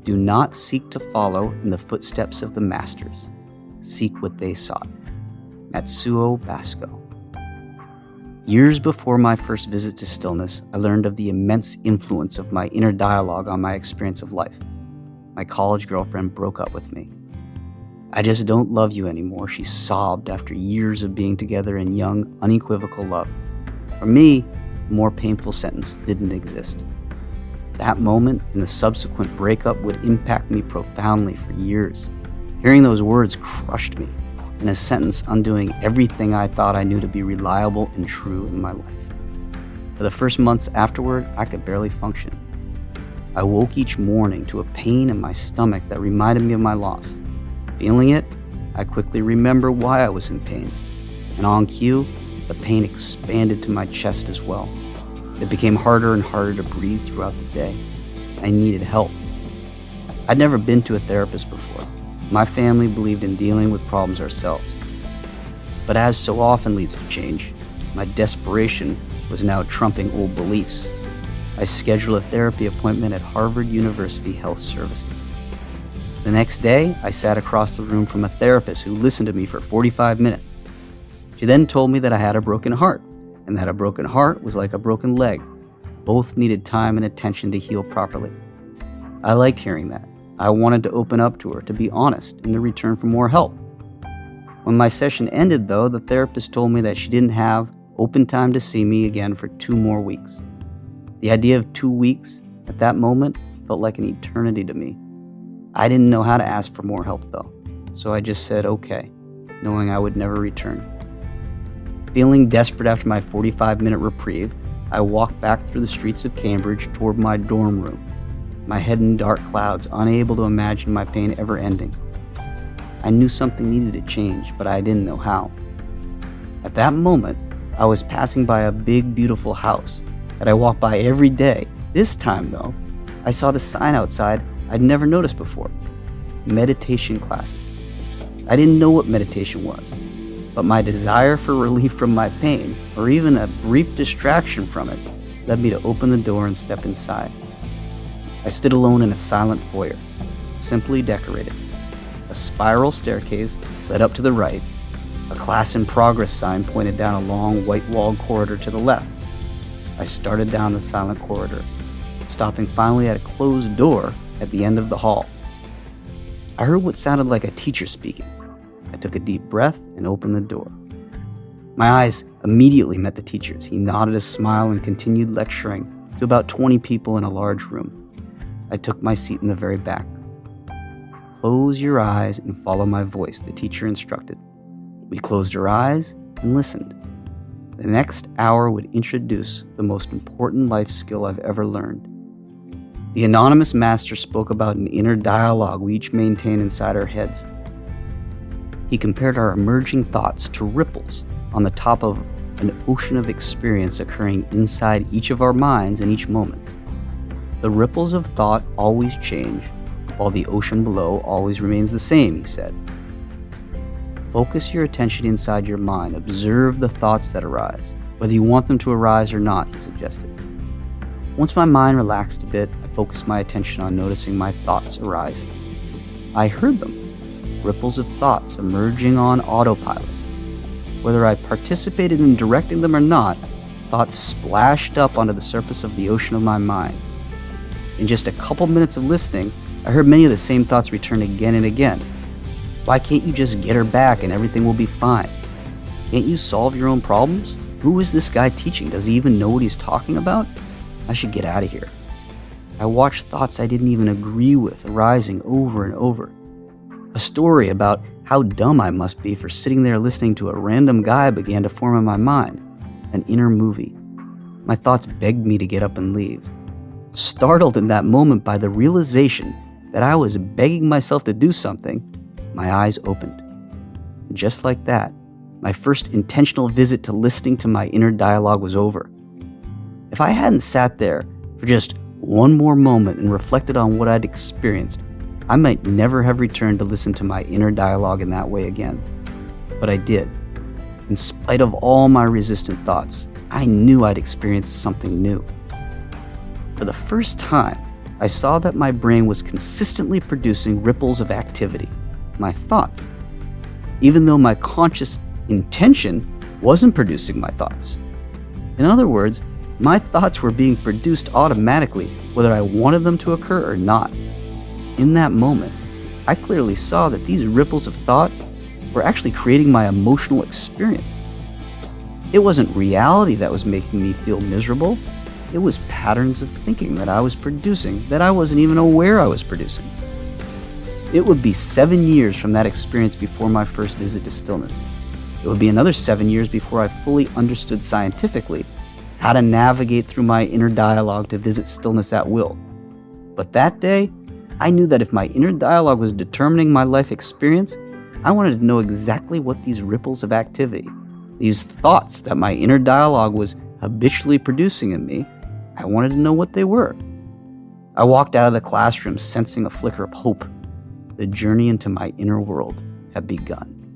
Do not seek to follow in the footsteps of the masters. Seek what they sought. Matsuo Basco. Years before my first visit to stillness, I learned of the immense influence of my inner dialogue on my experience of life. My college girlfriend broke up with me. "I just don't love you anymore," she sobbed after years of being together in young, unequivocal love. For me, a more painful sentence didn't exist. That moment and the subsequent breakup would impact me profoundly for years. Hearing those words crushed me, in a sentence undoing everything I thought I knew to be reliable and true in my life. For the first months afterward, I could barely function. I woke each morning to a pain in my stomach that reminded me of my loss. Feeling it, I quickly remembered why I was in pain, and on cue, the pain expanded to my chest as well. It became harder and harder to breathe throughout the day. I needed help. I'd never been to a therapist before. My family believed in dealing with problems ourselves. But as so often leads to change, my desperation was now trumping old beliefs. I scheduled a therapy appointment at Harvard University Health Services. The next day, I sat across the room from a therapist who listened to me for 45 minutes. She then told me that I had a broken heart, and that a broken heart was like a broken leg. Both needed time and attention to heal properly. I liked hearing that. I wanted to open up to her, to be honest, and to return for more help. When my session ended, though, the therapist told me that she didn't have open time to see me again for 2 more weeks. The idea of 2 weeks, at that moment, felt like an eternity to me. I didn't know how to ask for more help, though, so I just said okay, knowing I would never return. Feeling desperate after my 45-minute reprieve, I walked back through the streets of Cambridge toward my dorm room, my head in dark clouds, unable to imagine my pain ever ending. I knew something needed to change, but I didn't know how. At that moment, I was passing by a big, beautiful house that I walk by every day. This time, though, I saw the sign outside I'd never noticed before. Meditation classes. I didn't know what meditation was, but my desire for relief from my pain, or even a brief distraction from it, led me to open the door and step inside. I stood alone in a silent foyer, simply decorated. A spiral staircase led up to the right. A class in progress sign pointed down a long white-walled corridor to the left. I started down the silent corridor, stopping finally at a closed door at the end of the hall. I heard what sounded like a teacher speaking. I took a deep breath and opened the door. My eyes immediately met the teacher's. He nodded a smile and continued lecturing to about 20 people in a large room. I took my seat in the very back. "Close your eyes and follow my voice," the teacher instructed. We closed our eyes and listened. The next hour would introduce the most important life skill I've ever learned. The anonymous master spoke about an inner dialogue we each maintain inside our heads. He compared our emerging thoughts to ripples on the top of an ocean of experience occurring inside each of our minds in each moment. The ripples of thought always change, while the ocean below always remains the same, he said. Focus your attention inside your mind. Observe the thoughts that arise, whether you want them to arise or not, he suggested. Once my mind relaxed a bit, I focused my attention on noticing my thoughts arising. I heard them, ripples of thoughts emerging on autopilot. Whether I participated in directing them or not, thoughts splashed up onto the surface of the ocean of my mind. In just a couple minutes of listening, I heard many of the same thoughts return again and again. Why can't you just get her back and everything will be fine? Can't you solve your own problems? Who is this guy teaching? Does he even know what he's talking about? I should get out of here. I watched thoughts I didn't even agree with arising over and over. A story about how dumb I must be for sitting there listening to a random guy began to form in my mind, an inner movie. My thoughts begged me to get up and leave. Startled in that moment by the realization that I was begging myself to do something, my eyes opened. And just like that, my first intentional visit to listening to my inner dialogue was over. If I hadn't sat there for just one more moment and reflected on what I'd experienced, I might never have returned to listen to my inner dialogue in that way again. But I did. In spite of all my resistant thoughts, I knew I'd experienced something new. For the first time, I saw that my brain was consistently producing ripples of activity, my thoughts, even though my conscious intention wasn't producing my thoughts. In other words, my thoughts were being produced automatically, whether I wanted them to occur or not. In that moment, I clearly saw that these ripples of thought were actually creating my emotional experience. It wasn't reality that was making me feel miserable. It was patterns of thinking that I was producing that I wasn't even aware I was producing. It would be 7 years from that experience before my first visit to stillness. It would be another 7 years before I fully understood scientifically how to navigate through my inner dialogue to visit stillness at will. But that day, I knew that if my inner dialogue was determining my life experience, I wanted to know exactly what these ripples of activity, these thoughts that my inner dialogue was habitually producing in me, I wanted to know what they were. I walked out of the classroom sensing a flicker of hope. The journey into my inner world had begun.